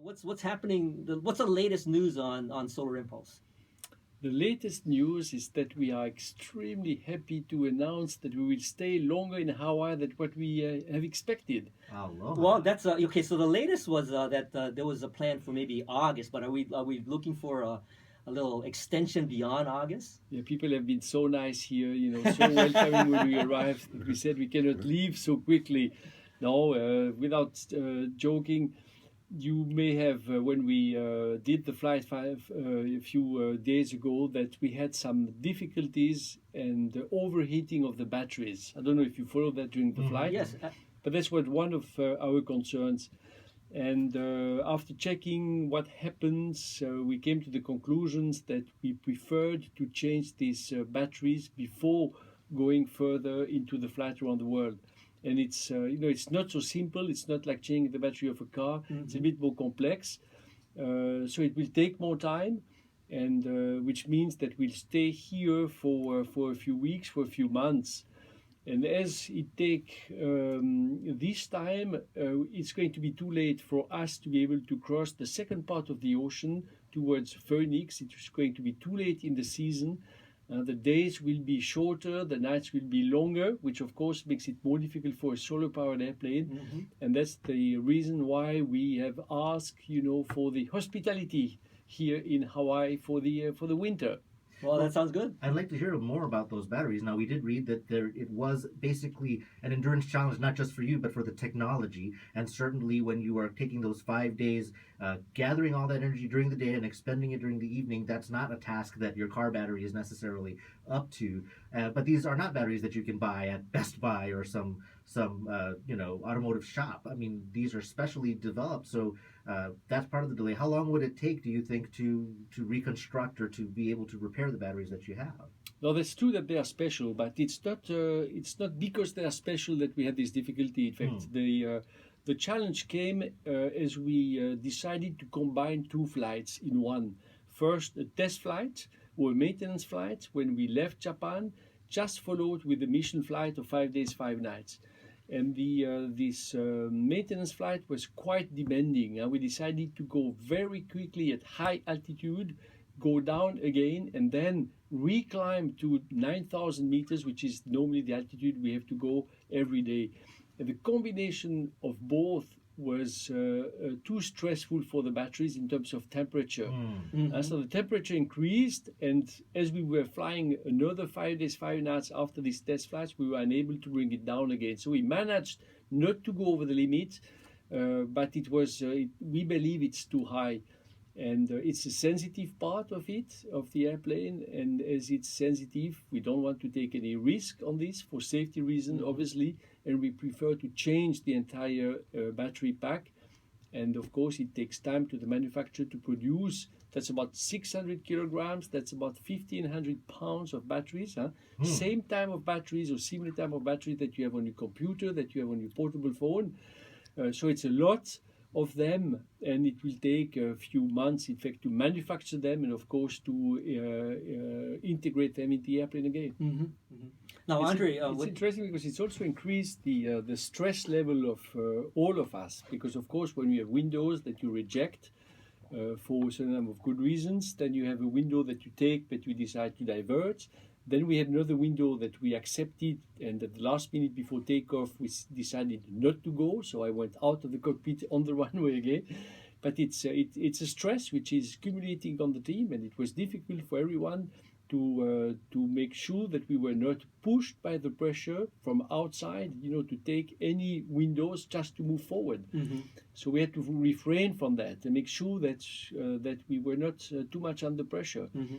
What's happening? What's the latest news on Solar Impulse? The latest news is that we are extremely happy to announce that we will stay longer in Hawaii than what we have expected. Aloha. Well, that's okay. So the latest was that there was a plan for maybe August, but are we looking for a little extension beyond August? Yeah, people have been so nice here, so welcoming when we arrived. That we said we cannot leave so quickly. No, without joking, you may have, when we did the flight a few days ago, that we had some difficulties and overheating of the batteries. I don't know if you followed that during the flight. Yes. But that's what one of our concerns. And after checking what happens, we came to the conclusions that we preferred to change these batteries before going further into the flight around the world. And it's it's not so simple. It's not like changing the battery of a car. Mm-hmm. It's a bit more complex. So it will take more time, and which means that we'll stay here for a few weeks, for a few months. And as it take this time, it's going to be too late for us to be able to cross the second part of the ocean towards Phoenix. It's going to be too late in the season. The days will be shorter, the nights will be longer, which of course makes it more difficult for a solar-powered airplane. Mm-hmm. And that's the reason why we have asked, for the hospitality here in Hawaii for the winter. Well, that sounds good. I'd like to hear more about those batteries. Now, we did read that it was basically an endurance challenge, not just for you, but for the technology. And certainly when you are taking those 5 days, gathering all that energy during the day and expending it during the evening, that's not a task that your car battery is necessarily up to. But these are not batteries that you can buy at Best Buy or some automotive shop. I mean, these are specially developed, so that's part of the delay. How long would it take, do you think, to reconstruct or to be able to repair the batteries that you have? No, that's true that they are special, but it's not because they are special that we had this difficulty. In fact, the challenge came as we decided to combine two flights in one. First, a test flight or a maintenance flight when we left Japan, just followed with a mission flight of 5 days, 5 nights. And this maintenance flight was quite demanding. And we decided to go very quickly at high altitude, go down again, and then reclimb to 9,000 meters, which is normally the altitude we have to go every day. And the combination of both was too stressful for the batteries in terms of temperature. Mm-hmm. So the temperature increased, and as we were flying another 5 days, 5 nights after these test flights, we were unable to bring it down again. So we managed not to go over the limit, but it was we believe it's too high. And it's a sensitive part of the airplane, and as it's sensitive, we don't want to take any risk on this for safety reasons, obviously, and we prefer to change the entire battery pack. And of course, it takes time to the manufacturer to produce. That's about 600 kilograms. That's about 1,500 pounds of batteries. Same type of batteries or similar type of batteries that you have on your computer, that you have on your portable phone. So it's a lot of them, and it will take a few months, in fact, to manufacture them and, of course, to integrate them in the airplane again. Mm-hmm. Mm-hmm. Now, Andre, it's interesting because it's also increased the stress level of all of us. Because, of course, when you have windows that you reject for a certain number of good reasons, then you have a window that you take but you decide to divert. Then we had another window that we accepted, and at the last minute before takeoff, we decided not to go. So I went out of the cockpit on the runway again. But it's a stress which is accumulating on the team, and it was difficult for everyone to make sure that we were not pushed by the pressure from outside, to take any windows just to move forward. Mm-hmm. So we had to refrain from that and make sure that we were not too much under pressure. Mm-hmm.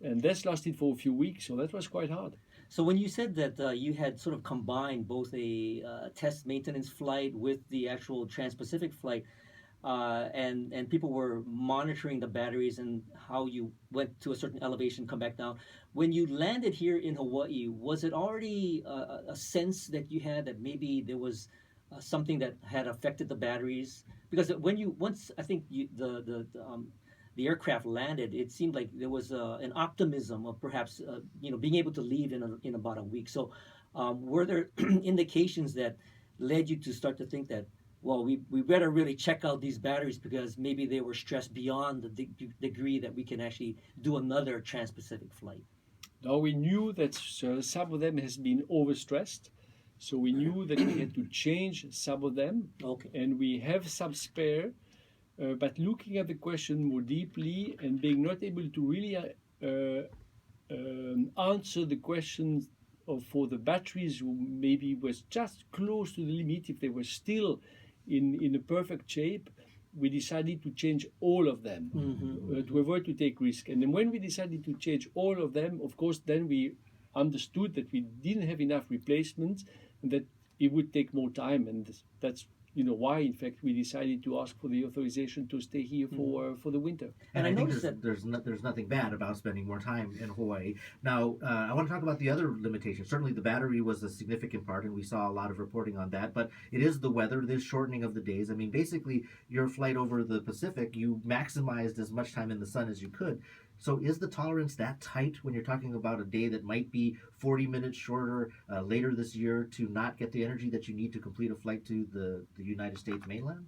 And that's lasted for a few weeks, so that was quite hard. So when you said that you had sort of combined both a test maintenance flight with the actual Trans-Pacific flight, and people were monitoring the batteries and how you went to a certain elevation, come back down. When you landed here in Hawaii, was it already a sense that you had that maybe there was something that had affected the batteries? Because once I think the aircraft landed, it seemed like there was an optimism of perhaps being able to leave in about a week. So were there indications that led you to start to think that well, we better really check out these batteries because maybe they were stressed beyond the degree that we can actually do another trans-Pacific flight. Now we knew that some of them has been overstressed, so we knew that we had to change some of them, Okay. and we have some spare. But looking at the question more deeply and being not able to really answer the questions for the batteries who maybe was just close to the limit, if they were still in a perfect shape, we decided to change all of them to avoid to take risk. And then when we decided to change all of them, of course, then we understood that we didn't have enough replacements and that it would take more time. And that's why, in fact, we decided to ask for the authorization to stay here for the winter. And I I think noticed that there's nothing bad about spending more time in Hawaii. Now, I want to talk about the other limitations. Certainly, the battery was a significant part, and we saw a lot of reporting on that. But it is the weather, this shortening of the days. I mean, basically, your flight over the Pacific, you maximized as much time in the sun as you could. So is the tolerance that tight when you're talking about a day that might be 40 minutes shorter later this year to not get the energy that you need to complete a flight to the United States mainland?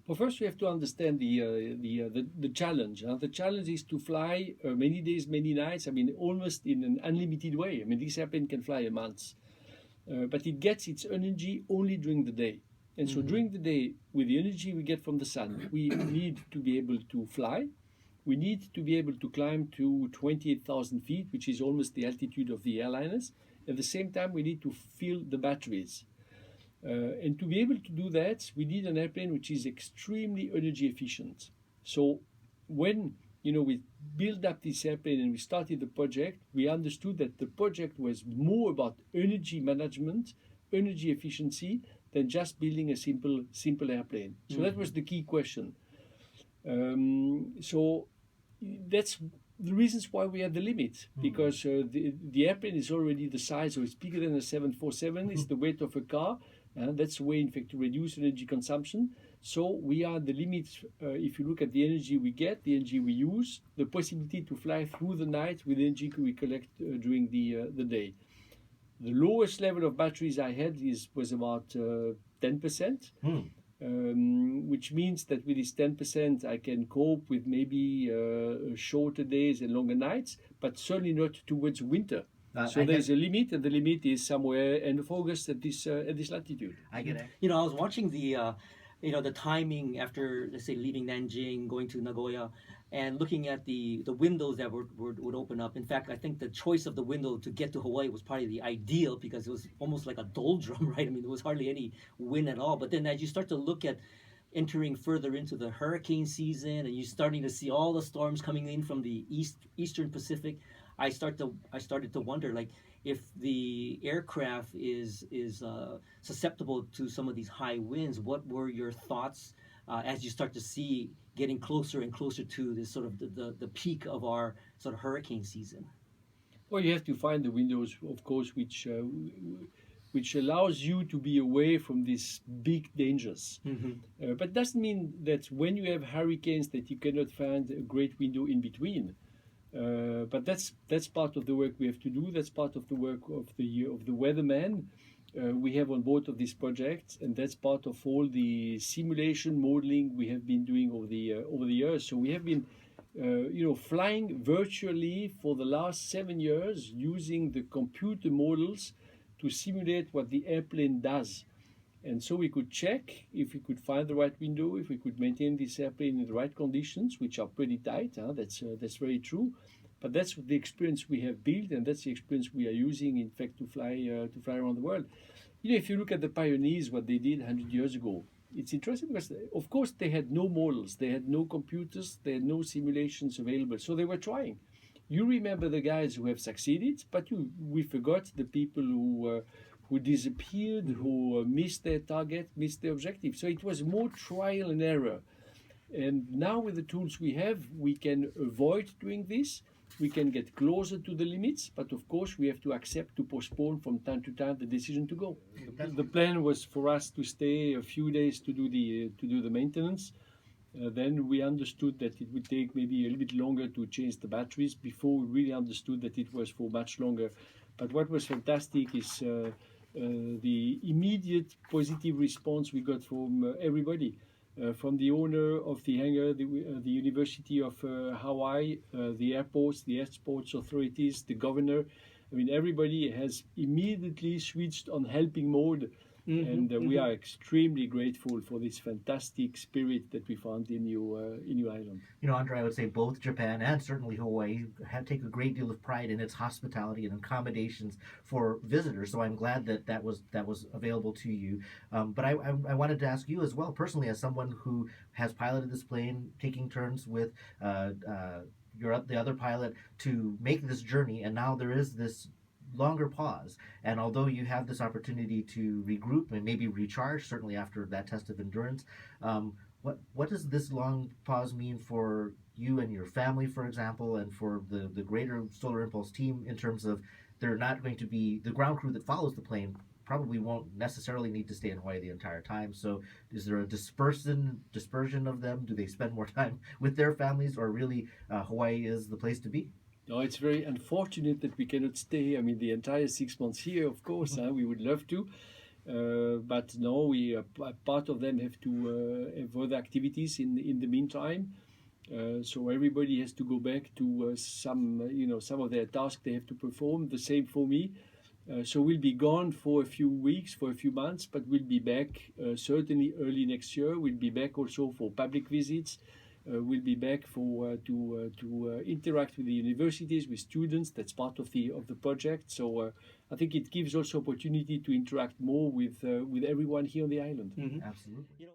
Well, first we have to understand the challenge. The challenge is to fly many days, many nights. I mean, almost in an unlimited way. I mean, this airplane can fly a month, but it gets its energy only during the day. And so during the day, with the energy we get from the sun, we need to be able to fly. We need to be able to climb to 28,000 feet, which is almost the altitude of the airliners. At the same time, we need to fill the batteries. And to be able to do that, we need an airplane which is extremely energy efficient. So when we built up this airplane and we started the project, we understood that the project was more about energy management, energy efficiency, than just building a simple airplane. So that was the key question. So that's the reasons why we had the limit, because the airplane is already the size, so it's bigger than a 747, it's the weight of a car, and that's a way, in fact, to reduce energy consumption. So we are the limit. If you look at the energy we get, the energy we use, the possibility to fly through the night with energy we collect during the day. The lowest level of batteries I had was about 10%. Which means that with this 10% I can cope with maybe shorter days and longer nights, but certainly not towards winter. So there's a limit, and the limit is somewhere end of August at this latitude. I get it. I was watching the timing after, let's say, leaving Nanjing, going to Nagoya, and looking at the windows that would open up. In fact, I think the choice of the window to get to Hawaii was probably the ideal because it was almost like a doldrum, right? I mean, there was hardly any wind at all. But then as you start to look at entering further into the hurricane season and you're starting to see all the storms coming in from the eastern Pacific, I started to wonder, like, if the aircraft is susceptible to some of these high winds. What were your thoughts as you start to see getting closer and closer to this sort of the peak of our sort of hurricane season? Well, you have to find the windows, of course, which allows you to be away from these big dangers. But doesn't mean that when you have hurricanes that you cannot find a great window in between. But that's part of the work we have to do. That's part of the work of the weatherman we have on board of this project, and that's part of all the simulation modeling we have been doing over the years. So we have been flying virtually for the last 7 years using the computer models to simulate what the airplane does. And so we could check if we could find the right window, if we could maintain this airplane in the right conditions, which are pretty tight. That's very true. But that's the experience we have built, and that's the experience we are using, in fact, to fly around the world. If you look at the pioneers, what they did 100 years ago, it's interesting because, of course, they had no models, they had no computers, they had no simulations available, so they were trying. You remember the guys who have succeeded, but we forgot the people who disappeared, who missed their target, missed their objective. So it was more trial and error. And now with the tools we have, we can avoid doing this. We can get closer to the limits, but of course we have to accept to postpone from time to time the decision to go. The plan was for us to stay a few days to do the maintenance. Then we understood that it would take maybe a little bit longer to change the batteries before we really understood that it was for much longer. But what was fantastic is the immediate positive response we got from everybody. From the owner of the hangar, the University of Hawaii, the airports, the airports authorities, the governor. I mean, everybody has immediately switched on helping mode, and we are extremely grateful for this fantastic spirit that we found in New Island. You know, Andre, I would say both Japan and certainly Hawaii take a great deal of pride in its hospitality and accommodations for visitors. So I'm glad that that was available to you. But I wanted to ask you as well, personally, as someone who has piloted this plane, taking turns with the other pilot to make this journey, and now there is this longer pause. And although you have this opportunity to regroup and maybe recharge, certainly after that test of endurance, what does this long pause mean for you and your family, for example, and for the greater Solar Impulse team in terms of they're not going to be the ground crew that follows the plane probably won't necessarily need to stay in Hawaii the entire time. So is there a dispersion of them? Do they spend more time with their families, or really Hawaii is the place to be? No, it's very unfortunate that we cannot stay. I mean, the entire 6 months here, of course, we would love to. But no, we part of them have to have other activities in the meantime. So everybody has to go back to some of their tasks they have to perform. The same for me. So we'll be gone for a few weeks, for a few months, but we'll be back certainly early next year. We'll be back also for public visits. We'll be back for to interact with the universities, with students. That's part of the project. So I think it gives also opportunity to interact more with everyone here on the island. Absolutely.